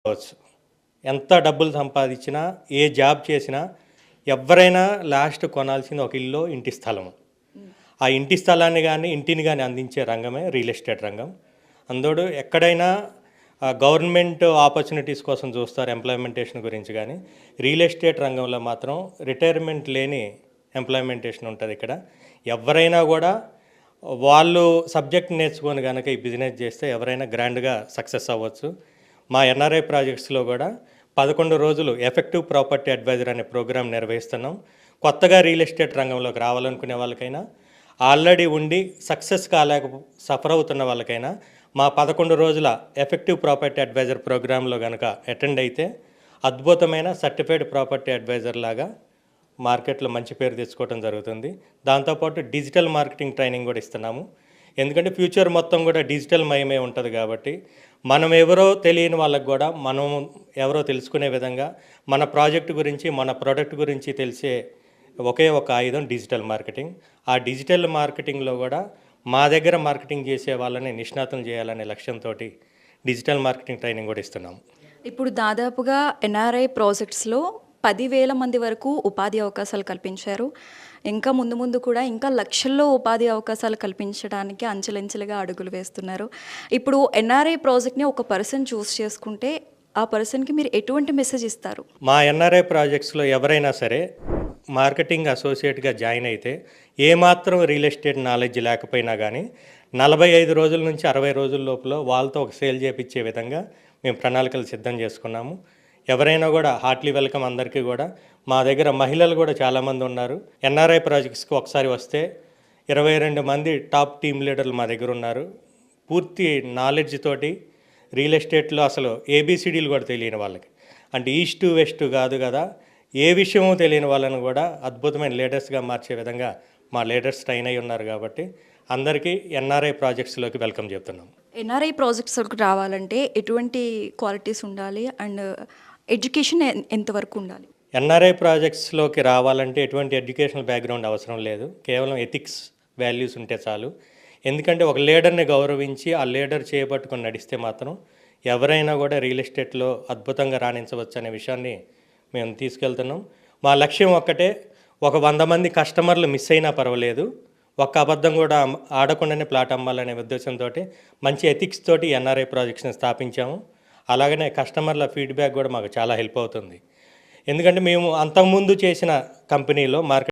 కావచ్చు. ఎంత డబ్బులు సంపాదించినా, ఏ జాబ్ చేసినా ఎవ్వరైనా లాస్ట్ కొనాల్సింది ఒక ఇల్లో, ఇంటి స్థలము. ఆ ఇంటి స్థలాన్ని గానీ, ఇంటిని గానీ అందించే రంగమే రియల్ ఎస్టేట్ రంగం. అందులో ఎక్కడైనా గవర్నమెంట్ ఆపర్చునిటీస్ కోసం చూస్తారు ఎంప్లాయ్‌మెంటేషన్ గురించి గానీ, రియల్ ఎస్టేట్ రంగంలో మాత్రం రిటైర్మెంట్ లేని ఎంప్లాయ్‌మెంటేషన్ ఉంటదిక్కడ. ఎవ్వరైనా గూడా వాళ్ళు సబ్జెక్ట్ నేర్చుకొని గనక ఈ బిజినెస్ చేస్తే ఎవరైనా గ్రాండ్‌గా సక్సెస్ అవ్వచ్చు. మా ఎన్ఆర్ఐ ప్రాజెక్ట్స్‌లో గూడా 11 రోజులు ఎఫెక్టివ్ ప్రాపర్టీ అడ్వైజర్ అనే ప్రోగ్రామ్ నిర్వహిస్తున్నాం. కొత్తగా రియల్ ఎస్టేట్ రంగంలోకి రావాలనుకునే వాళ్ళకైనా, ఆల్రెడీ ఉండి సక్సెస్ సఫర్ అవుతున్న వాళ్ళకైనా మా 11 రోజుల ఎఫెక్టివ్ ప్రాపర్టీ అడ్వైజర్ ప్రోగ్రాంలో గనక అటెండ్ అయితే అద్భుతమైన సర్టిఫైడ్ ప్రాపర్టీ అడ్వైజర్ లాగా మార్కెట్లో మంచి పేరు తెచ్చుకోవడం జరుగుతుంది. దాంతోపాటు డిజిటల్ మార్కెటింగ్ ట్రైనింగ్ కూడా ఇస్తున్నాము. ఎందుకంటే ఫ్యూచర్ మొత్తం కూడా డిజిటల్ మయమే ఉంటుంది కాబట్టి మనం ఎవరో తెలియని వాళ్ళకు కూడా మనం ఎవరో తెలుసుకునే విధంగా మన ప్రాజెక్ట్ గురించి, మన ప్రోడక్ట్ గురించి తెలిసే ఒకే ఒక ఆయుధం డిజిటల్ మార్కెటింగ్. ఆ డిజిటల్ మార్కెటింగ్లో కూడా మా దగ్గర మార్కెటింగ్ చేసే వాళ్ళని నిష్ణాతులు చేయాలనే లక్ష్యంతో డిజిటల్ మార్కెటింగ్ ట్రైనింగ్ కూడా ఇస్తున్నాము. ఇప్పుడు దాదాపుగా ఎన్ఆర్ఐ ప్రాజెక్ట్స్లో 10,000 మంది వరకు ఉపాధి అవకాశాలు కల్పించారు. ఇంకా ముందు ముందు కూడా ఇంకా లక్షల్లో ఉపాధి అవకాశాలు కల్పించడానికి అంచెలంచెలుగా అడుగులు వేస్తున్నారు. ఇప్పుడు ఎన్ఆర్ఐ ప్రాజెక్ట్ని ఒక పర్సన్ చూస్ చేసుకుంటే ఆ పర్సన్కి మీరు ఎటువంటి మెసేజ్ ఇస్తారు? మా ఎన్ఆర్ఐ ప్రాజెక్ట్స్లో ఎవరైనా సరే మార్కెటింగ్ అసోసియేట్గా జాయిన్ అయితే ఏమాత్రం రియల్ ఎస్టేట్ నాలెడ్జ్ లేకపోయినా కానీ 45 రోజుల నుంచి 60 రోజుల లోపల వాళ్ళతో ఒక సేల్ చేయించే విధంగా మేము ప్రణాళికలు సిద్ధం చేసుకున్నాము. ఎవరైనా కూడా హార్ట్లీ వెల్కమ్. అందరికీ కూడా మా దగ్గర మహిళలు కూడా చాలామంది ఉన్నారు. ఎన్ఆర్ఐ ప్రాజెక్ట్స్కి ఒకసారి వస్తే 22 మంది టాప్ టీమ్ లీడర్లు మా దగ్గర ఉన్నారు. పూర్తి నాలెడ్జ్ తోటి రియల్ ఎస్టేట్లో అసలు ఏబిసిడీలు కూడా తెలియని వాళ్ళకి, అంటే ఈస్ట్ వెస్ట్ కాదు కదా, ఏ విషయమో తెలియని వాళ్ళని కూడా అద్భుతమైన లీడర్స్గా మార్చే విధంగా మా లీడర్స్ ట్రైన్ అయి ఉన్నారు. కాబట్టి అందరికీ ఎన్ఆర్ఐ ప్రాజెక్ట్స్లోకి వెల్కమ్ చెప్తున్నాం. ఎన్ఆర్ఐ ప్రాజెక్ట్స్కి రావాలంటే ఎటువంటి క్వాలిటీస్ ఉండాలి అండ్ ఎడ్యుకేషన్ ఎంతవరకు ఉండాలి? ఎన్ఆర్ఐ ప్రాజెక్ట్స్లోకి రావాలంటే ఎటువంటి ఎడ్యుకేషనల్ బ్యాక్గ్రౌండ్ అవసరం లేదు. కేవలం ఎథిక్స్, వాల్యూస్ ఉంటే చాలు. ఎందుకంటే ఒక లీడర్ని గౌరవించి ఆ లీడర్ చేపట్టుకొని నడిస్తే మాత్రం ఎవరైనా కూడా రియల్ ఎస్టేట్లో అద్భుతంగా రాణించవచ్చు అనే విషయాన్ని మేము తీసుకెళ్తున్నాం. మా లక్ష్యం ఒక్కటే, ఒక 100 మంది కస్టమర్లు మిస్ అయినా పర్వాలేదు, ఒక్క అబద్ధం కూడా ఆడకుండానే ప్లాట్ అమ్మాలనే ఉద్దేశంతో మంచి ఎథిక్స్ తోటి ఎన్ఆర్ఐ ప్రాజెక్ట్స్ని స్థాపించాము. అలాగనే కస్టమర్ల ఫీడ్బ్యాక్ కూడా మాకు చాలా హెల్ప్ అవుతుంది. ఎందుకంటే మేము అంతకుముందు చేసిన కంపెనీలో మార్కెట్